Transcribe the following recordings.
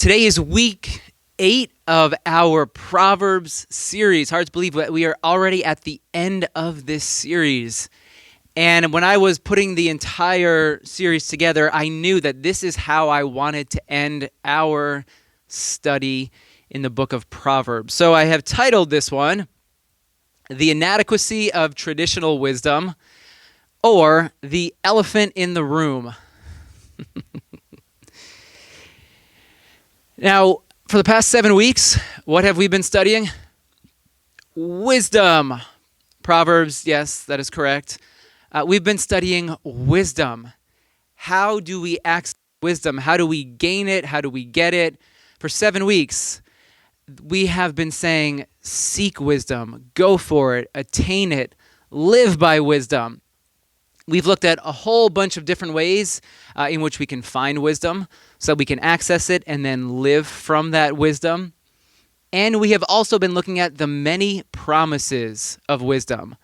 Today is week 8 of our Proverbs series. Hard to believe that we are already at the end of this series. And when I was putting the entire series together, I knew that this is how I wanted to end our study in the book of Proverbs. So I have titled this one, The Inadequacy of Traditional Wisdom, or The Elephant in the Room. Now, for the past 7 weeks, what have we been studying? Wisdom. Proverbs, yes, that is correct. We've been studying wisdom. How do we access wisdom? How do we gain it? How do we get it? For 7 weeks, we have been saying, seek wisdom, go for it, attain it, live by wisdom. We've looked at a whole bunch of different ways in which we can find wisdom so we can access it and then live from that wisdom. And we have also been looking at the many promises of wisdom.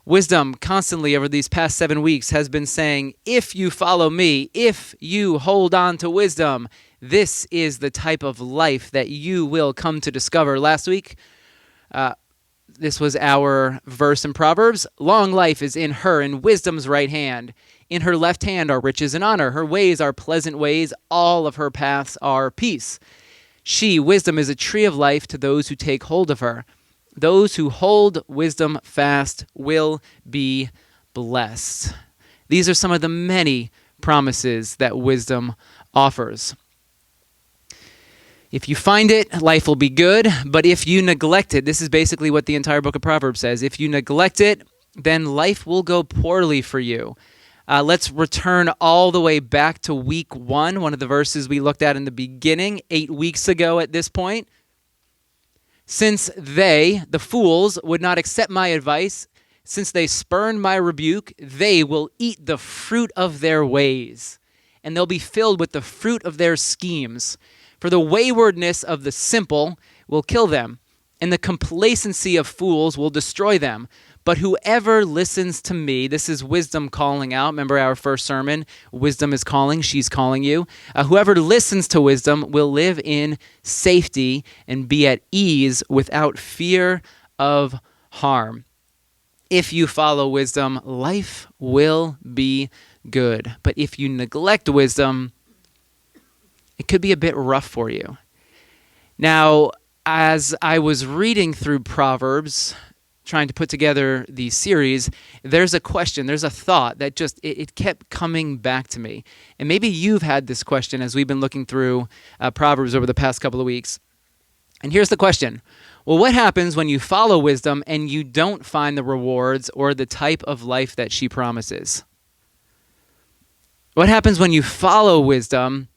Wisdom constantly over these past 7 weeks has been saying, if you follow me, if you hold on to wisdom, this is the type of life that you will come to discover. Last week, this was our verse in Proverbs. Long life is in her, in wisdom's right hand. In her left hand are riches and honor. Her ways are pleasant ways. All of her paths are peace. She, wisdom, is a tree of life to those who take hold of her. Those who hold wisdom fast will be blessed. These are some of the many promises that wisdom offers. If you find it, life will be good, but if you neglect it, this is basically what the entire book of Proverbs says. If you neglect it, then life will go poorly for you. Let's return all the way back to week 1, one of the verses we looked at in the beginning, 8 weeks ago at this point. Since they, the fools, would not accept my advice, since they spurned my rebuke, they will eat the fruit of their ways, and they'll be filled with the fruit of their schemes. For the waywardness of the simple will kill them, and the complacency of fools will destroy them. But whoever listens to me, this is wisdom calling out. Remember our first sermon, wisdom is calling, she's calling you. Whoever listens to wisdom will live in safety and be at ease without fear of harm. If you follow wisdom, life will be good. But if you neglect wisdom, it could be a bit rough for you. Now, as I was reading through Proverbs, trying to put together the series, there's a question, there's a thought that just, it kept coming back to me. And maybe you've had this question as we've been looking through Proverbs over the past couple of weeks. And here's the question. Well, what happens when you follow wisdom and you don't find the rewards or the type of life that she promises? What happens when you follow wisdom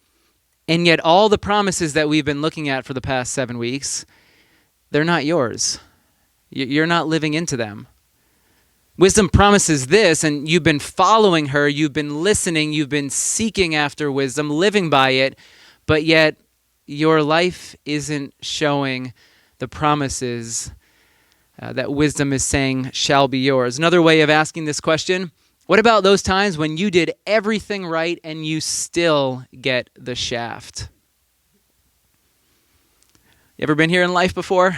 and yet all the promises that we've been looking at for the past 7 weeks, they're not yours. You're not living into them. Wisdom promises this, and you've been following her, you've been listening, you've been seeking after wisdom, living by it, but yet your life isn't showing the promises that wisdom is saying shall be yours. Another way of asking this question, what about those times when you did everything right and you still get the shaft? You ever been here in life before?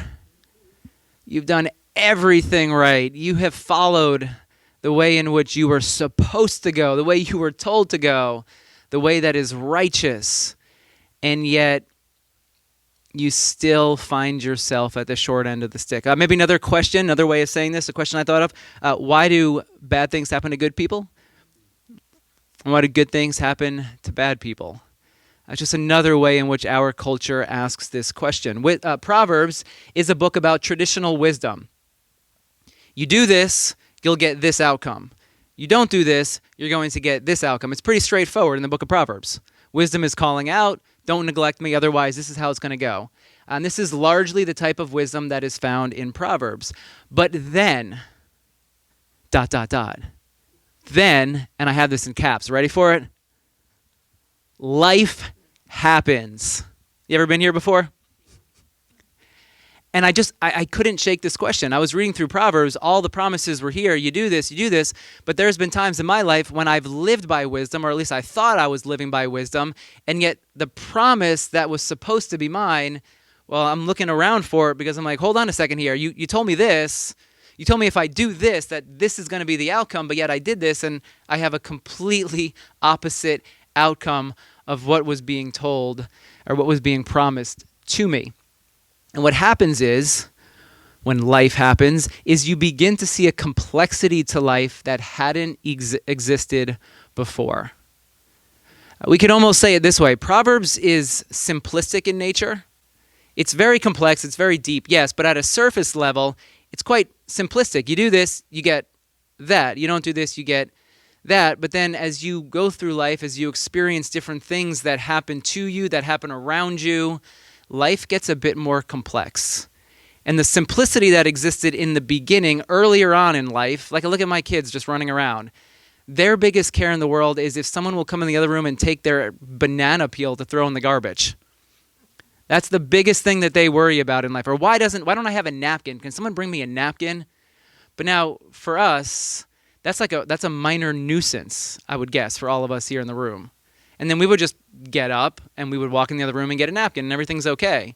You've done everything right. You have followed the way in which you were supposed to go, the way you were told to go, the way that is righteous, and yet you still find yourself at the short end of the stick. Maybe another question, another way of saying this, a question I thought of, why do bad things happen to good people? And why do good things happen to bad people? That's just another way in which our culture asks this question. Proverbs is a book about traditional wisdom. You do this, you'll get this outcome. You don't do this, you're going to get this outcome. It's pretty straightforward in the book of Proverbs. Wisdom is calling out, don't neglect me, otherwise this is how it's going to go. And this is largely the type of wisdom that is found in Proverbs. But then, ... Then, and I have this in caps, ready for it? Life happens. You ever been here before? And I couldn't shake this question. I was reading through Proverbs. All the promises were here. You do this. But there's been times in my life when I've lived by wisdom, or at least I thought I was living by wisdom. And yet the promise that was supposed to be mine, well, I'm looking around for it because I'm like, hold on a second here. You told me this. You told me if I do this, that this is going to be the outcome. But yet I did this, and I have a completely opposite outcome of what was being told or what was being promised to me. And what happens is, when life happens, is you begin to see a complexity to life that hadn't existed before. We could almost say it this way. Proverbs is simplistic in nature. It's very complex. It's very deep, yes, but at a surface level, it's quite simplistic. You do this, you get that. You don't do this, you get that. But then as you go through life, as you experience different things that happen to you, that happen around you, life gets a bit more complex. And the simplicity that existed in the beginning, earlier on in life, like I look at my kids just running around, their biggest care in the world is if someone will come in the other room and take their banana peel to throw in the garbage. That's the biggest thing that they worry about in life. Or why don't I have a napkin? Can someone bring me a napkin? But now for us, that's a minor nuisance, I would guess, for all of us here in the room. And then we would just get up and we would walk in the other room and get a napkin and everything's okay.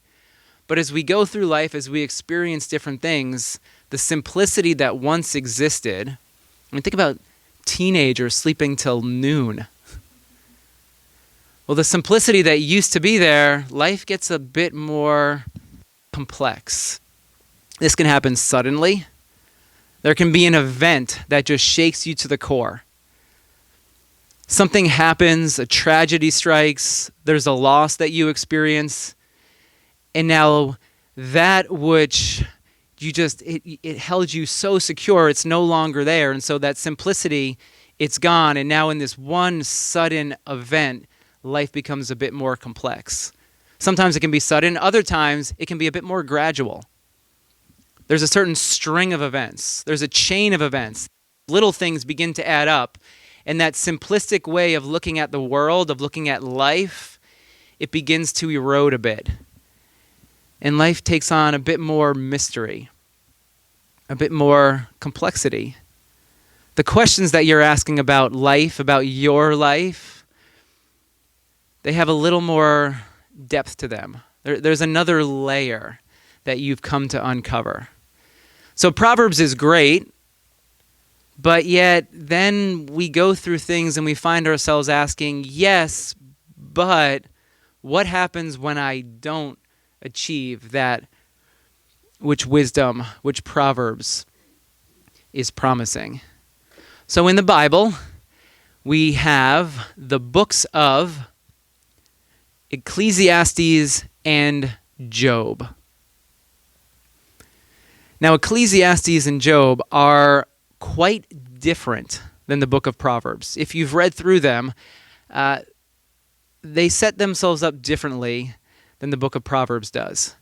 But as we go through life, as we experience different things, the simplicity that once existed, I mean, think about teenagers sleeping till noon. Well, the simplicity that used to be there, life gets a bit more complex. This can happen suddenly. There can be an event that just shakes you to the core. Something happens, a tragedy strikes, there's a loss that you experience, and now that which it held you so secure, it's no longer there, and so that simplicity, it's gone, and now in this one sudden event, life becomes a bit more complex. Sometimes it can be sudden, other times it can be a bit more gradual. There's a certain string of events, there's a chain of events. Little things begin to add up. And that simplistic way of looking at the world, of looking at life, it begins to erode a bit. And life takes on a bit more mystery, a bit more complexity. The questions that you're asking about life, about your life, they have a little more depth to them. There's another layer that you've come to uncover. So Proverbs is great. But yet, then we go through things and we find ourselves asking, yes, but what happens when I don't achieve that which Proverbs is promising? So in the Bible, we have the books of Ecclesiastes and Job. Now, Ecclesiastes and Job are quite different than the book of Proverbs. If you've read through them, they set themselves up differently than the book of Proverbs does.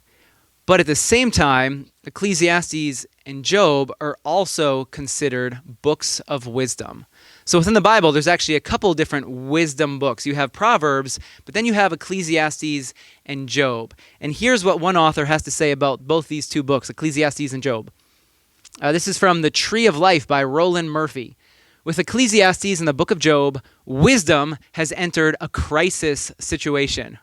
But at the same time, Ecclesiastes and Job are also considered books of wisdom. So within the Bible, there's actually a couple different wisdom books. You have Proverbs, but then you have Ecclesiastes and Job. And here's what one author has to say about both these two books, Ecclesiastes and Job. This is from The Tree of Life by Roland Murphy. With Ecclesiastes and the book of Job, wisdom has entered a crisis situation.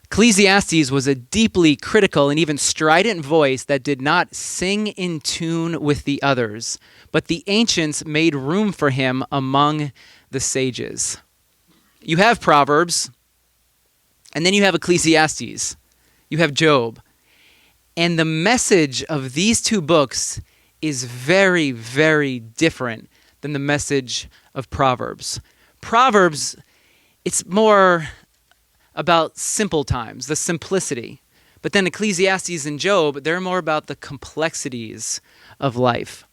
Ecclesiastes was a deeply critical and even strident voice that did not sing in tune with the others, but the ancients made room for him among the sages. You have Proverbs, and then you have Ecclesiastes. You have Job. And the message of these two books is very, very different than the message of Proverbs. Proverbs, it's more about simple times, the simplicity. But then Ecclesiastes and Job, they're more about the complexities of life.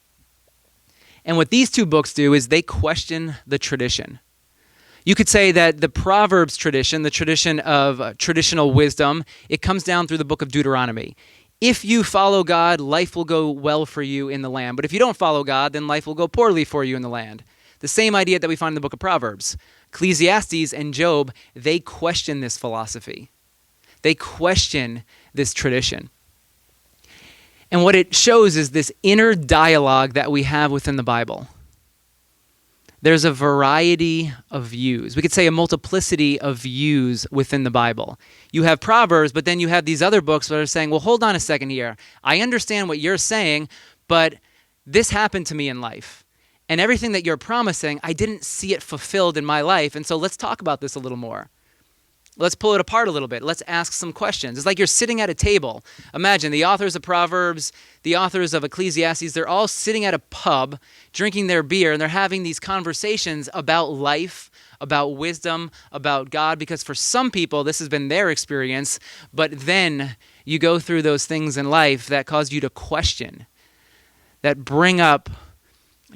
And what these two books do is they question the tradition. You could say that the Proverbs tradition, the tradition of traditional wisdom, it comes down through the book of Deuteronomy. If you follow God, life will go well for you in the land. But if you don't follow God, then life will go poorly for you in the land. The same idea that we find in the book of Proverbs. Ecclesiastes and Job, they question this philosophy. They question this tradition. And what it shows is this inner dialogue that we have within the Bible. There's a variety of views. We could say a multiplicity of views within the Bible. You have Proverbs, but then you have these other books that are saying, well, hold on a second here. I understand what you're saying, but this happened to me in life. And everything that you're promising, I didn't see it fulfilled in my life. And so let's talk about this a little more. Let's pull it apart a little bit. Let's ask some questions. It's like you're sitting at a table. Imagine the authors of Proverbs, the authors of Ecclesiastes, they're all sitting at a pub, drinking their beer, and they're having these conversations about life, about wisdom, about God, because for some people, this has been their experience, but then you go through those things in life that cause you to question, that bring up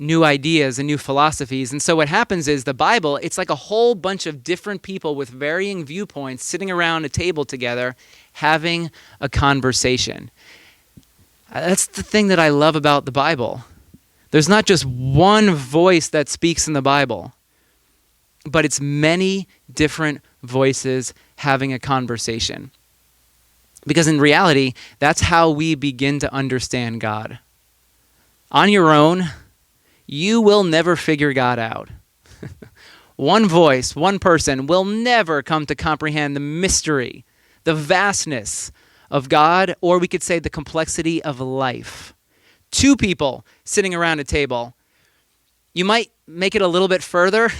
new ideas and new philosophies. And so what happens is the Bible, it's like a whole bunch of different people with varying viewpoints sitting around a table together having a conversation. That's the thing that I love about the Bible. There's not just one voice that speaks in the Bible, but it's many different voices having a conversation. Because in reality, that's how we begin to understand God. On your own, you will never figure God out. One voice, one person will never come to comprehend the mystery, the vastness of God, or we could say the complexity of life. Two people sitting around a table. You might make it a little bit further.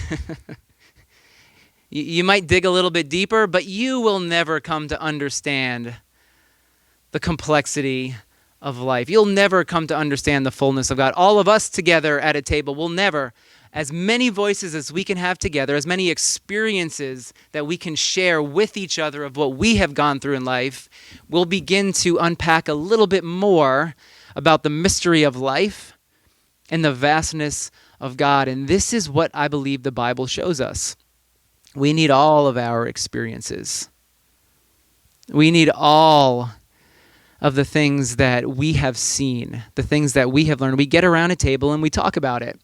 You might dig a little bit deeper, but you will never come to understand the complexity of life. You'll never come to understand the fullness of God. All of us together at a table will never, as many voices as we can have together, as many experiences that we can share with each other of what we have gone through in life, we'll begin to unpack a little bit more about the mystery of life and the vastness of God. And this is what I believe the Bible shows us. We need all of our experiences. We need all of the things that we have seen, the things that we have learned. We get around a table and we talk about it.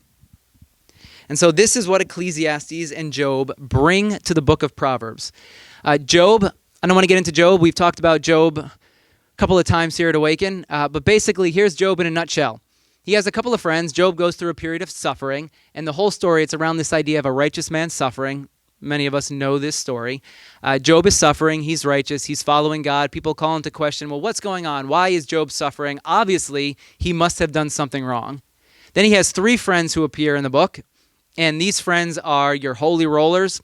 And so this is what Ecclesiastes and Job bring to the book of Proverbs. Job, I don't want to get into Job. We've talked about Job a couple of times here at Awaken. But basically, here's Job in a nutshell. He has a couple of friends. Job goes through a period of suffering. And the whole story, it's around this idea of a righteous man suffering. Many of us know this story. Job is suffering. He's righteous. He's following God. People call into question, well, what's going on? Why is Job suffering? Obviously, he must have done something wrong. Then he has three friends who appear in the book. And these friends are your holy rollers.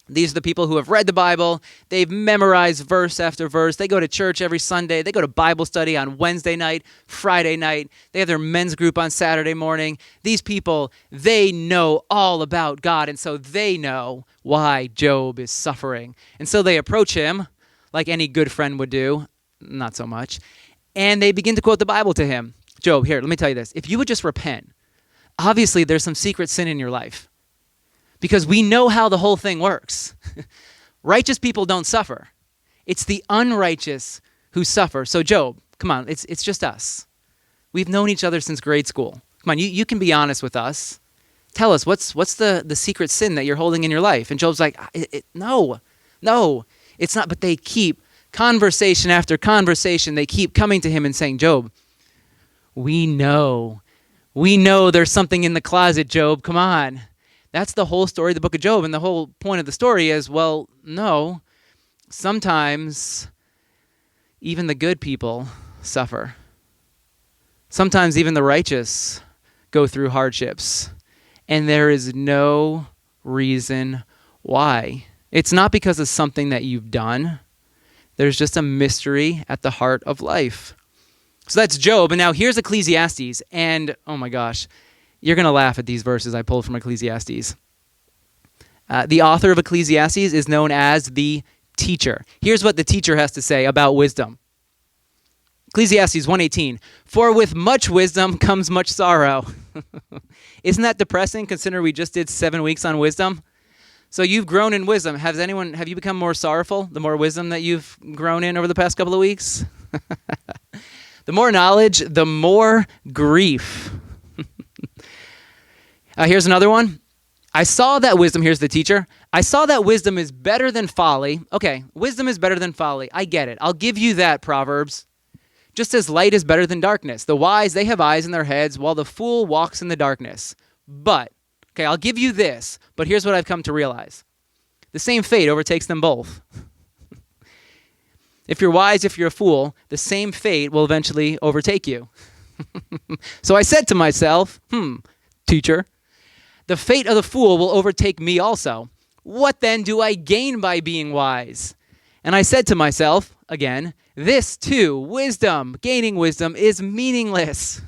These are the people who have read the Bible. They've memorized verse after verse. They go to church every Sunday. They go to Bible study on Wednesday night, Friday night. They have their men's group on Saturday morning. These people, they know all about God, and so they know why Job is suffering. And so they approach him like any good friend would do. Not so much. And they begin to quote the Bible to him. Job, here, let me tell you this. If you would just repent, obviously there's some secret sin in your life. Because we know how the whole thing works. Righteous people don't suffer. It's the unrighteous who suffer. So Job, come on, it's just us. We've known each other since grade school. Come on, you can be honest with us. Tell us, what's the secret sin that you're holding in your life? And Job's like, no, it's not. But they keep, conversation after conversation, they keep coming to him and saying, Job, we know there's something in the closet, Job, come on. That's the whole story of the book of Job. And the whole point of the story is, well, no, sometimes even the good people suffer. Sometimes even the righteous go through hardships. And there is no reason why. It's not because of something that you've done. There's just a mystery at the heart of life. So that's Job. And now here's Ecclesiastes. And oh my gosh, you're going to laugh at these verses I pulled from Ecclesiastes. The author of Ecclesiastes is known as the teacher. Here's what the teacher has to say about wisdom. Ecclesiastes 1:18, for with much wisdom comes much sorrow. Isn't that depressing considering we just did 7 weeks on wisdom? So you've grown in wisdom. Have you become more sorrowful the more wisdom that you've grown in over the past couple of weeks? The more knowledge, the more grief. Here's another one. I saw that wisdom, here's the teacher. I saw that wisdom is better than folly. Okay, wisdom is better than folly. I get it. I'll give you that, Proverbs. Just as light is better than darkness. The wise, they have eyes in their heads, while the fool walks in the darkness. But, okay, I'll give you this, but here's what I've come to realize. The same fate overtakes them both. If you're wise, if you're a fool, the same fate will eventually overtake you. So I said to myself, teacher, the fate of the fool will overtake me also. What then do I gain by being wise? And I said to myself, again, this too, wisdom, gaining wisdom is meaningless.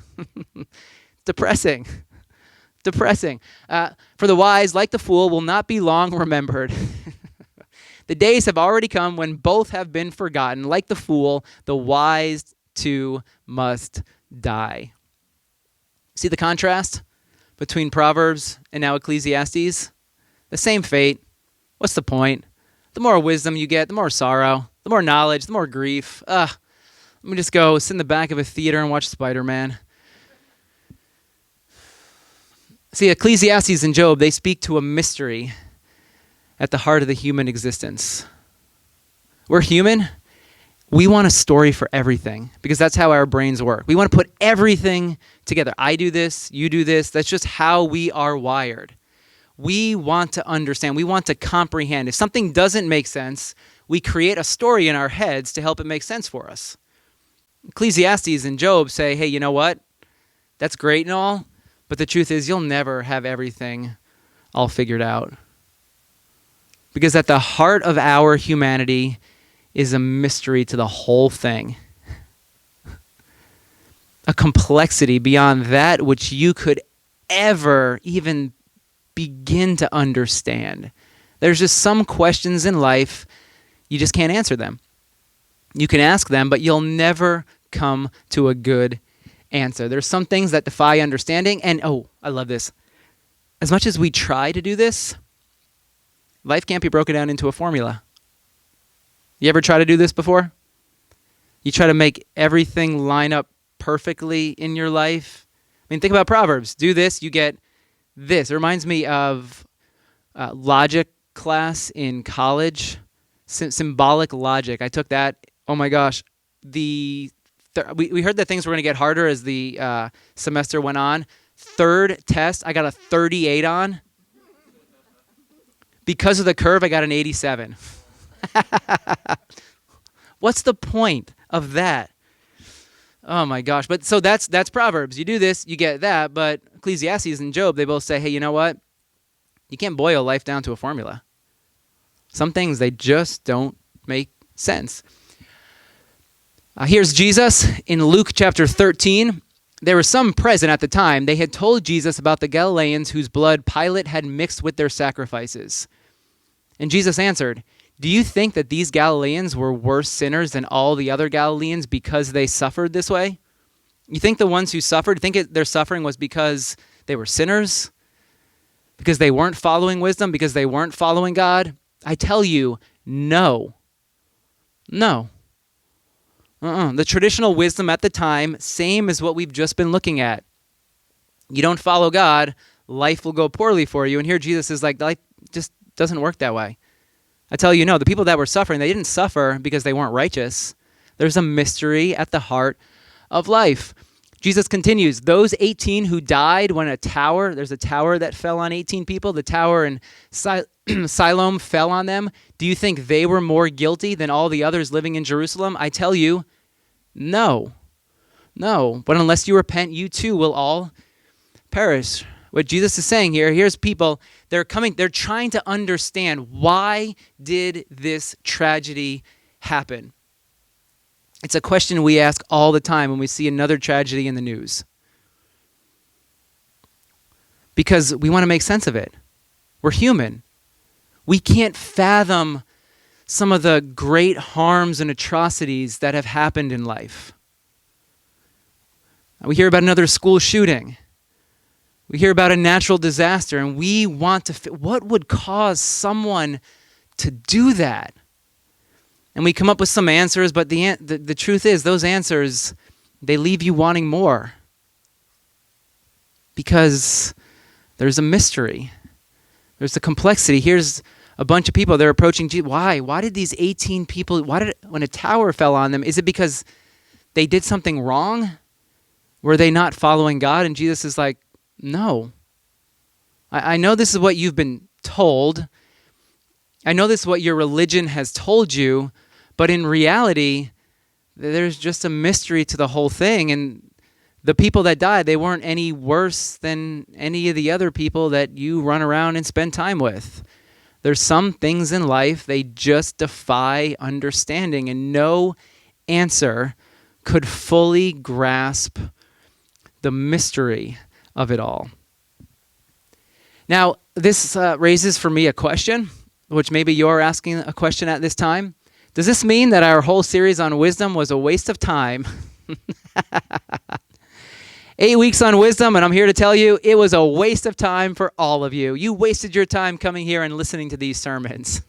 Depressing. For the wise, like the fool, will not be long remembered. The days have already come when both have been forgotten. Like the fool, the wise too must die. See the contrast between Proverbs and now Ecclesiastes? The same fate. What's the point? The more wisdom you get, the more sorrow, the more knowledge, the more grief. Let me just go sit in the back of a theater and watch Spider-Man. See, Ecclesiastes and Job, they speak to a mystery at the heart of the human existence. We're human. We want a story for everything because that's how our brains work. We want to put everything together. I do this, you do this. That's just how we are wired. We want to understand. We want to comprehend. If something doesn't make sense, we create a story in our heads to help it make sense for us. Ecclesiastes and Job say, hey, you know what? That's great and all, but the truth is you'll never have everything all figured out. Because at the heart of our humanity is a mystery to the whole thing. A complexity beyond that which you could ever even begin to understand. There's just some questions in life, you just can't answer them. You can ask them, but you'll never come to a good answer. There's some things that defy understanding, and I love this. As much as we try to do this, life can't be broken down into a formula. You ever try to do this before? You try to make everything line up perfectly in your life? I mean, think about Proverbs. Do this, you get this. It reminds me of logic class in college, symbolic logic. I took that. Oh my gosh. We heard that things were going to get harder as the semester went on. Third test, I got a 38 on. Because of the curve, I got an 87. What's the point of that? Oh my gosh. But so that's Proverbs. You do this, you get that. But Ecclesiastes and Job, they both say, hey, you know what? You can't boil life down to a formula. Some things, they just don't make sense. Here's Jesus in Luke chapter 13. There were some present at the time. They had told Jesus about the Galileans whose blood Pilate had mixed with their sacrifices. And Jesus answered, do you think that these Galileans were worse sinners than all the other Galileans because they suffered this way? You think the ones who suffered, their suffering was because they were sinners? Because they weren't following wisdom? Because they weren't following God? I tell you, no. No. The traditional wisdom at the time, same as what we've just been looking at. You don't follow God, life will go poorly for you. And here Jesus is like, life just doesn't work that way. I tell you, no, the people that were suffering, they didn't suffer because they weren't righteous. There's a mystery at the heart of life. Jesus continues, those 18 who died when there's a tower that fell on 18 people, the tower in Siloam fell on them. Do you think they were more guilty than all the others living in Jerusalem? I tell you, no. No. But unless you repent, you too will all perish. What Jesus is saying here's people, they're trying to understand, why did this tragedy happen? It's a question we ask all the time when we see another tragedy in the news. Because we want to make sense of it. We're human. We can't fathom some of the great harms and atrocities that have happened in life. We hear about another school shooting. We hear about a natural disaster, and we want to what would cause someone to do that? And we come up with some answers, but the truth is, those answers, they leave you wanting more. Because there's a mystery. There's a complexity. Here's A bunch of people, they're approaching Jesus. Why? Why did these 18 people, when a tower fell on them, is it because they did something wrong? Were they not following God? And Jesus is like, no. I know this is what you've been told. I know this is what your religion has told you, but in reality, there's just a mystery to the whole thing. And the people that died, they weren't any worse than any of the other people that you run around and spend time with. There's some things in life, they just defy understanding, and no answer could fully grasp the mystery of it all. Now, this raises for me a question, which maybe you're asking a question at this time. Does this mean that our whole series on wisdom was a waste of time? 8 weeks on wisdom, and I'm here to tell you it was a waste of time for all of you. You wasted your time coming here and listening to these sermons.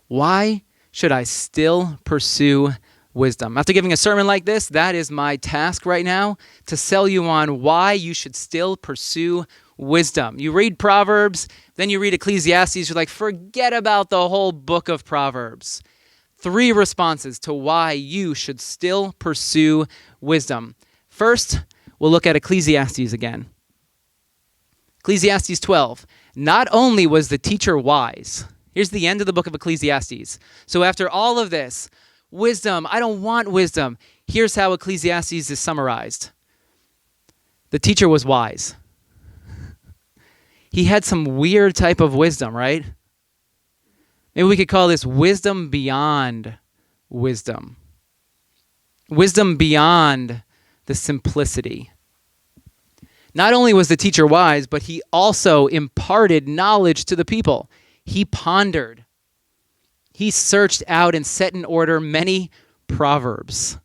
Why should I still pursue wisdom? After giving a sermon like this, that is my task right now, to sell you on why you should still pursue wisdom. You read Proverbs, then you read Ecclesiastes, you're like, forget about the whole book of Proverbs. 3 responses to why you should still pursue wisdom. First, we'll look at Ecclesiastes again. Ecclesiastes 12. Not only was the teacher wise. Here's the end of the book of Ecclesiastes. So after all of this, wisdom, I don't want wisdom. Here's how Ecclesiastes is summarized. The teacher was wise. He had some weird type of wisdom, right? Maybe we could call this wisdom beyond wisdom. Wisdom beyond the simplicity. Not only was the teacher wise, but he also imparted knowledge to the people. He pondered. He searched out and set in order many proverbs.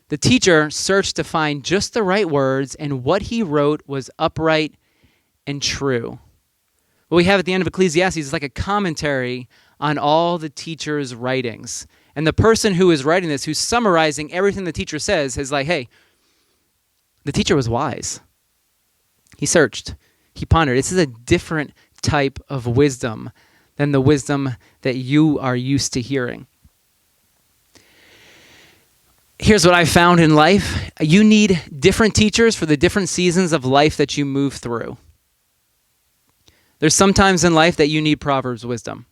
The teacher searched to find just the right words, and what he wrote was upright and true. What we have at the end of Ecclesiastes is like a commentary on all the teacher's writings. And the person who is writing this, who's summarizing everything the teacher says, is like, hey, the teacher was wise. He searched. He pondered. This is a different type of wisdom than the wisdom that you are used to hearing. Here's what I found in life. You need different teachers for the different seasons of life that you move through. There's some times in life that you need Proverbs wisdom.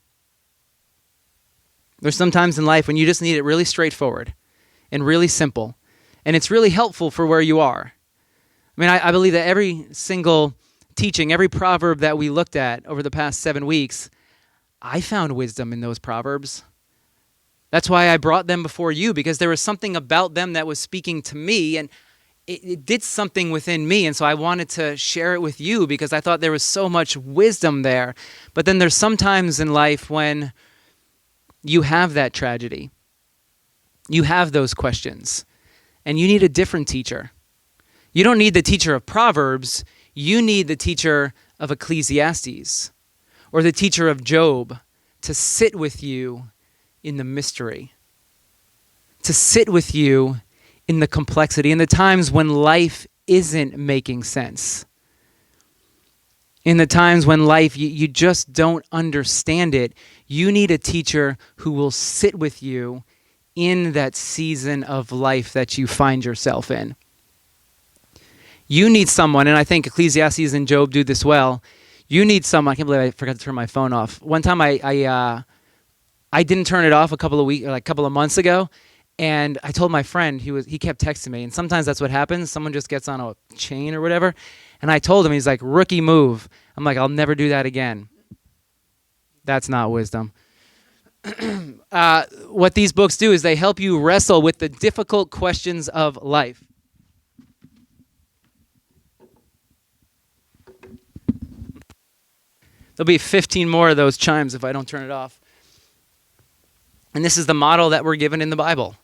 There's some times in life when you just need it really straightforward and really simple. And it's really helpful for where you are. I mean, I believe that every single teaching, every proverb that we looked at over the past 7 weeks, I found wisdom in those proverbs. That's why I brought them before you, because there was something about them that was speaking to me, and it did something within me, and so I wanted to share it with you because I thought there was so much wisdom there. But then there's some times in life when you have that tragedy. You have those questions, and you need a different teacher. You don't need the teacher of Proverbs. You need the teacher of Ecclesiastes or the teacher of Job to sit with you in the mystery, to sit with you in the complexity, in the times when life isn't making sense, in the times when life, you just don't understand it. You need a teacher who will sit with you in that season of life that you find yourself in. You need someone, and I think Ecclesiastes and Job do this well. You need someone. I can't believe I forgot to turn my phone off. One time I didn't turn it off a couple of months ago. And I told my friend, he kept texting me, and sometimes that's what happens. Someone just gets on a chain or whatever. And I told him, he's like, rookie move. I'm like, I'll never do that again. That's not wisdom. What these books do is they help you wrestle with the difficult questions of life. There'll be 15 more of those chimes if I don't turn it off. And this is the model that we're given in the Bible.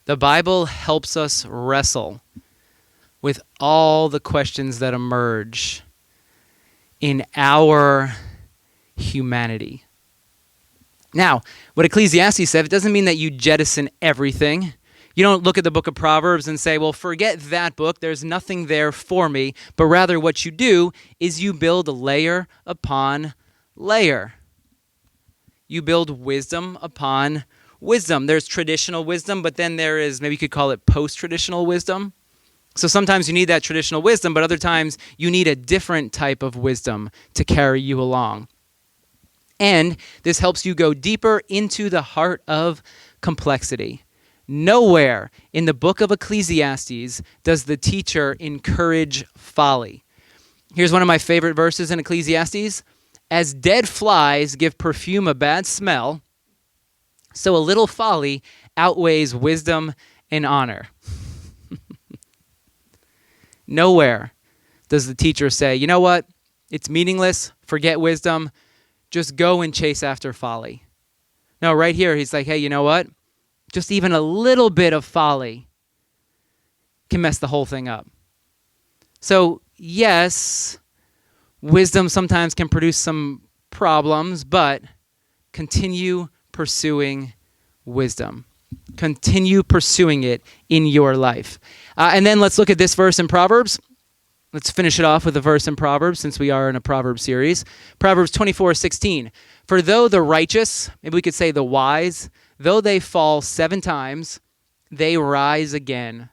The Bible helps us wrestle with all the questions that emerge in our humanity. Now, what Ecclesiastes said, it doesn't mean that you jettison everything. You don't look at the book of Proverbs and say, well, forget that book. There's nothing there for me. But rather what you do is you build layer upon layer. You build wisdom upon wisdom. There's traditional wisdom, but then there is, maybe you could call it post-traditional wisdom. So sometimes you need that traditional wisdom, but other times you need a different type of wisdom to carry you along. And this helps you go deeper into the heart of complexity. Nowhere in the book of Ecclesiastes does the teacher encourage folly. Here's one of my favorite verses in Ecclesiastes. As dead flies give perfume a bad smell, so a little folly outweighs wisdom and honor. Nowhere does the teacher say, you know what? It's meaningless. Forget wisdom. Just go and chase after folly. No, right here, he's like, hey, you know what? Just even a little bit of folly can mess the whole thing up. So, yes, wisdom sometimes can produce some problems, but continue pursuing wisdom. Continue pursuing it in your life. And then let's look at this verse in Proverbs. Let's finish it off with a verse in Proverbs, since we are in a Proverbs series. Proverbs 24:16. For though the righteous, maybe we could say the wise, though they fall 7 times, they rise again.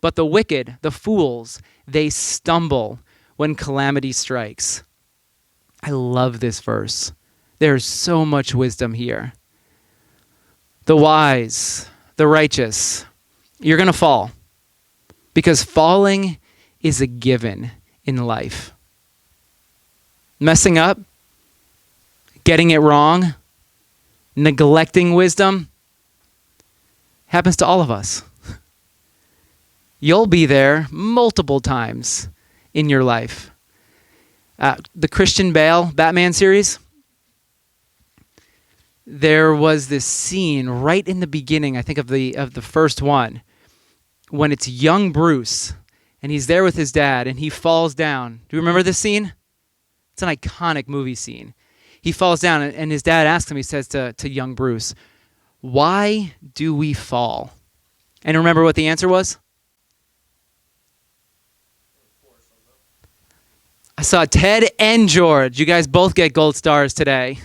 But the wicked, the fools, they stumble when calamity strikes. I love this verse. There's so much wisdom here. The wise, the righteous, you're going to fall. Because falling is a given in life. Messing up, getting it wrong, neglecting wisdom happens to all of us. You'll be there multiple times in your life. The Christian Bale Batman series, there was this scene right in the beginning, I think of the first one, when it's young Bruce, and he's there with his dad, and he falls down. Do you remember this scene? It's an iconic movie scene. He falls down, and his dad asks him, he says to young Bruce, why do we fall? And remember what the answer was? I saw Ted and George. You guys both get gold stars today.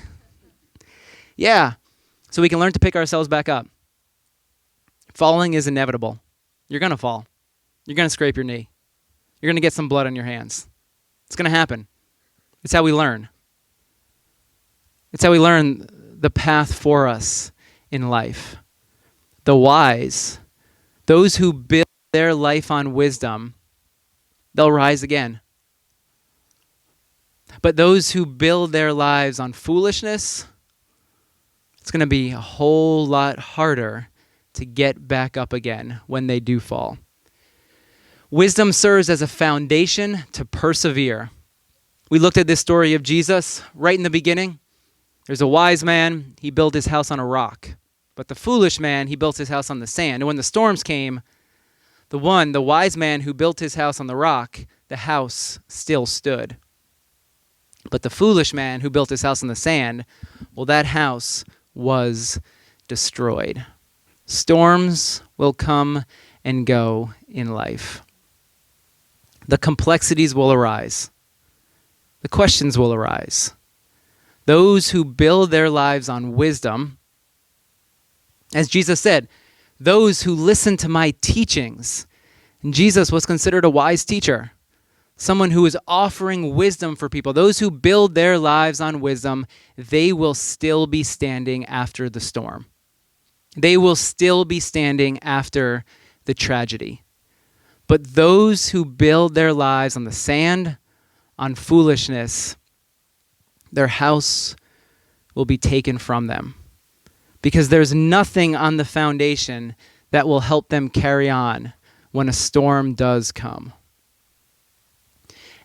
Yeah, so we can learn to pick ourselves back up. Falling is inevitable. You're going to fall. You're going to scrape your knee. You're going to get some blood on your hands. It's going to happen. It's how we learn. It's how we learn the path for us in life. The wise, those who build their life on wisdom, they'll rise again. But those who build their lives on foolishness, it's going to be a whole lot harder to get back up again when they do fall. Wisdom serves as a foundation to persevere. We looked at this story of Jesus right in the beginning. There's a wise man, he built his house on a rock. But the foolish man, he built his house on the sand. And when the storms came, the wise man who built his house on the rock, the house still stood. But the foolish man who built his house on the sand, well, that house was destroyed. Storms will come and go in life. The complexities will arise. The questions will arise. Those who build their lives on wisdom, as Jesus said, those who listen to my teachings. And Jesus was considered a wise teacher, someone who is offering wisdom for people. Those who build their lives on wisdom, they will still be standing after the storm. They will still be standing after the tragedy. But those who build their lives on the sand, on foolishness, their house will be taken from them. Because there's nothing on the foundation that will help them carry on when a storm does come.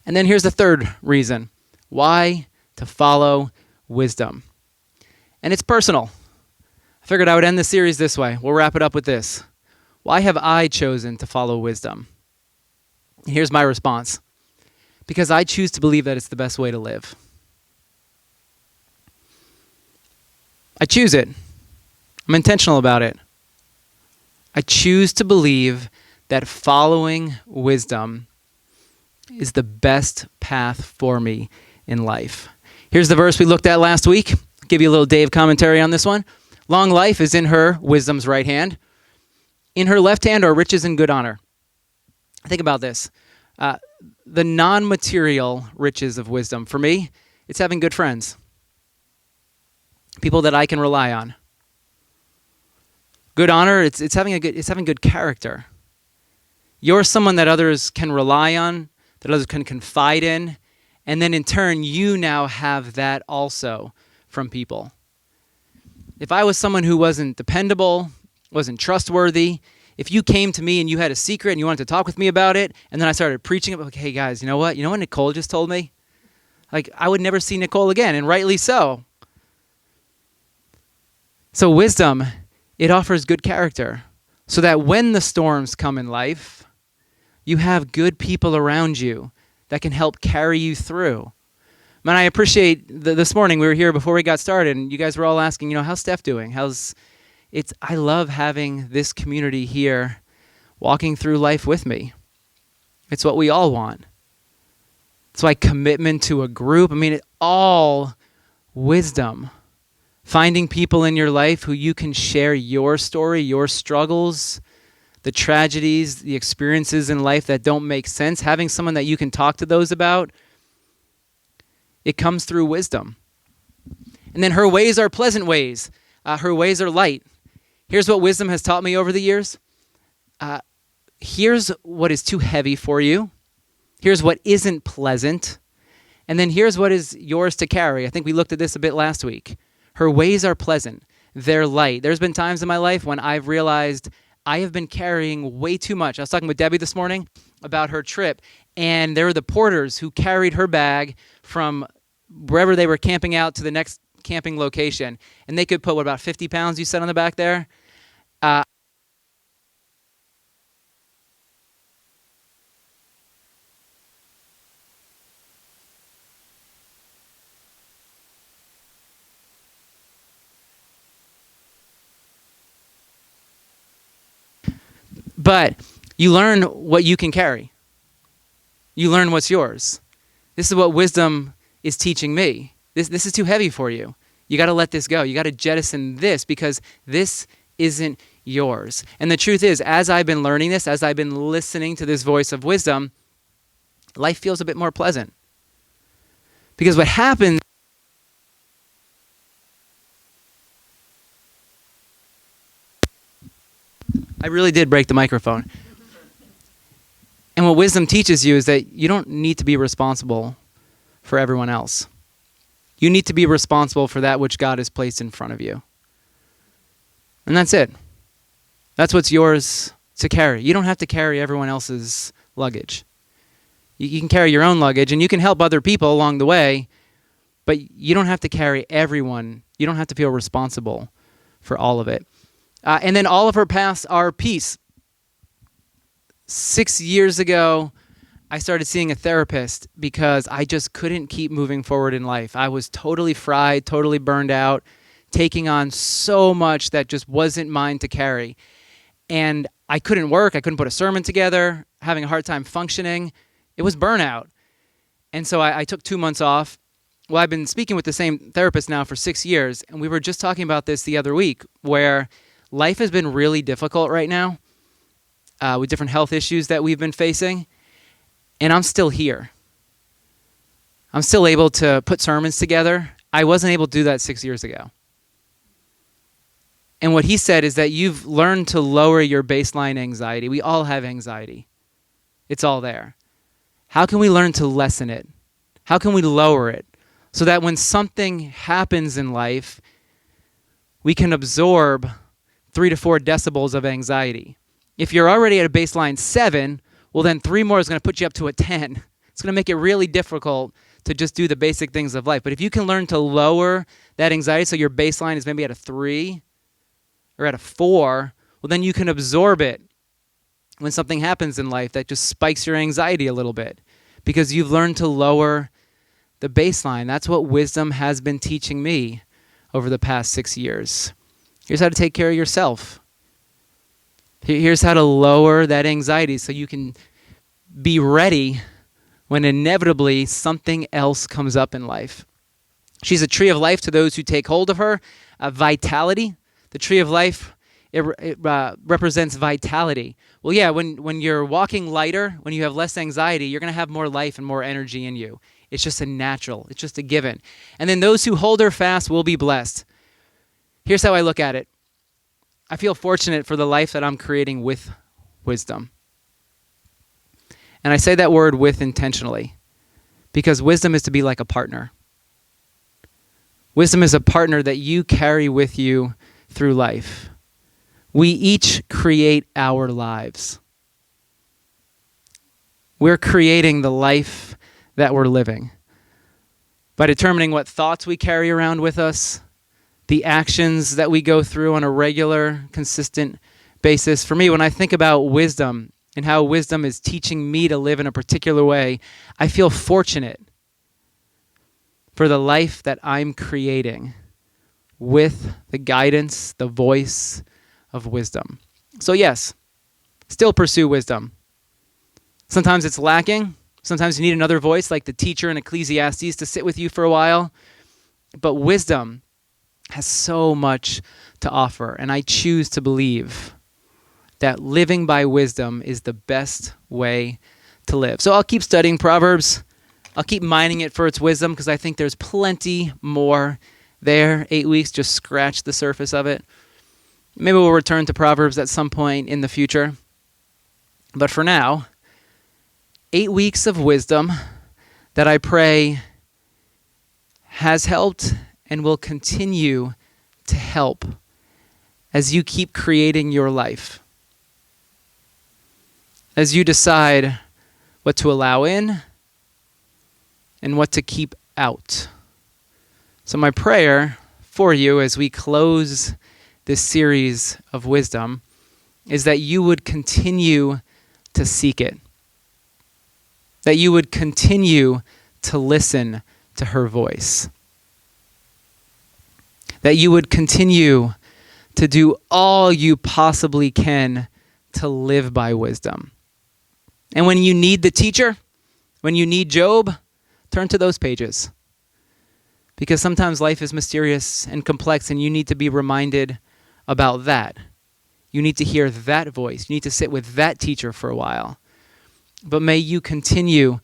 And then here's the third reason why to follow wisdom. And it's personal. I figured I would end the series this way. We'll wrap it up with this. Why have I chosen to follow wisdom? Here's my response. Because I choose to believe that it's the best way to live. I choose it. I'm intentional about it. I choose to believe that following wisdom is the best path for me in life. Here's the verse we looked at last week. I'll give you a little Dave commentary on this one. Long life is in her, wisdom's right hand. In her left hand are riches and good honor. Think about this. The non-material riches of wisdom, for me, it's having good friends. People that I can rely on. Good honor, it's having good character. You're someone that others can rely on, that others can confide in, and then in turn, you now have that also from people. If I was someone who wasn't dependable, wasn't trustworthy, if you came to me and you had a secret and you wanted to talk with me about it, and then I started preaching about, hey guys, you know what? You know what Nicole just told me? Like, I would never see Nicole again, and rightly so. So wisdom, it offers good character, so that when the storms come in life, you have good people around you that can help carry you through. Man, I appreciate this morning we were here before we got started, and you guys were all asking, how's Steph doing? I love having this community here walking through life with me. It's what we all want. It's why commitment to a group, all wisdom. Finding people in your life who you can share your story, your struggles, the tragedies, the experiences in life that don't make sense, having someone that you can talk to those about, it comes through wisdom. And then her ways are pleasant ways. Her ways are light. Here's what wisdom has taught me over the years. Here's what is too heavy for you. Here's what isn't pleasant. And then here's what is yours to carry. I think we looked at this a bit last week. Her ways are pleasant. They're light. There's been times in my life when I've realized I have been carrying way too much. I was talking with Debbie this morning about her trip, and there were the porters who carried her bag from wherever they were camping out to the next camping location. And they could put, about 50 pounds you said on the back there? But you learn what you can carry. You learn what's yours. This is what wisdom is teaching me. This is too heavy for you. You got to let this go. You got to jettison this because this isn't yours. And the truth is, as I've been learning this, as I've been listening to this voice of wisdom, life feels a bit more pleasant. Because what happens I really did break the microphone. And what wisdom teaches you is that you don't need to be responsible for everyone else. You need to be responsible for that which God has placed in front of you. And that's it. That's what's yours to carry. You don't have to carry everyone else's luggage. You can carry your own luggage, and you can help other people along the way, but you don't have to carry everyone. You don't have to feel responsible for all of it. And then all of her paths are peace. 6 years ago, I started seeing a therapist because I just couldn't keep moving forward in life. I was totally fried, totally burned out, taking on so much that just wasn't mine to carry. And I couldn't work. I couldn't put a sermon together, having a hard time functioning. It was burnout. And so I took 2 months off. Well, I've been speaking with the same therapist now for 6 years, and we were just talking about this the other week, where life has been really difficult right now with different health issues that we've been facing, and I'm still here. I'm still able to put sermons together. I wasn't able to do that 6 years ago. And what he said is that you've learned to lower your baseline anxiety. We all have anxiety. It's all there. How can we learn to lessen it? How can we lower it so that when something happens in life, we can absorb 3 to 4 decibels of anxiety? If you're already at a baseline 7, well then 3 more is going to put you up to a 10. It's going to make it really difficult to just do the basic things of life. But if you can learn to lower that anxiety so your baseline is maybe at a 3 or at a 4, well then you can absorb it when something happens in life that just spikes your anxiety a little bit because you've learned to lower the baseline. That's what wisdom has been teaching me over the past 6 years. Here's how to take care of yourself. Here's how to lower that anxiety so you can be ready when inevitably something else comes up in life. She's a tree of life to those who take hold of her. Vitality. The tree of life, it represents vitality. Well, yeah, when you're walking lighter, when you have less anxiety, you're going to have more life and more energy in you. It's just a natural. It's just a given. And then those who hold her fast will be blessed. Here's how I look at it. I feel fortunate for the life that I'm creating with wisdom. And I say that word with intentionally because wisdom is to be like a partner. Wisdom is a partner that you carry with you through life. We each create our lives. We're creating the life that we're living by determining what thoughts we carry around with us, the actions that we go through on a regular, consistent basis. For me, when I think about wisdom and how wisdom is teaching me to live in a particular way, I feel fortunate for the life that I'm creating with the guidance, the voice of wisdom. So yes, still pursue wisdom. Sometimes it's lacking. Sometimes you need another voice like the teacher in Ecclesiastes to sit with you for a while. But wisdom has so much to offer, and I choose to believe that living by wisdom is the best way to live. So I'll keep studying Proverbs. I'll keep mining it for its wisdom because I think there's plenty more there. 8 weeks just scratched the surface of it. Maybe we'll return to Proverbs at some point in the future. But for now, 8 weeks of wisdom that I pray has helped and will continue to help as you keep creating your life. As you decide what to allow in and what to keep out. So my prayer for you as we close this series of wisdom is that you would continue to seek it. That you would continue to listen to her voice. That you would continue to do all you possibly can to live by wisdom. And when you need the teacher, when you need Job, turn to those pages. Because sometimes life is mysterious and complex and you need to be reminded about that. You need to hear that voice. You need to sit with that teacher for a while. But may you continue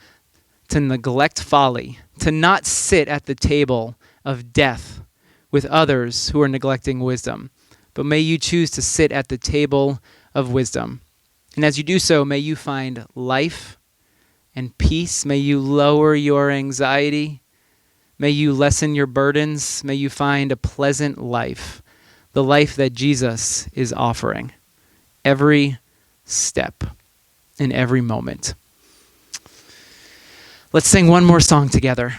to neglect folly, to not sit at the table of death with others who are neglecting wisdom. But may you choose to sit at the table of wisdom. And as you do so, may you find life and peace. May you lower your anxiety. May you lessen your burdens. May you find a pleasant life, the life that Jesus is offering every step in every moment. Let's sing one more song together.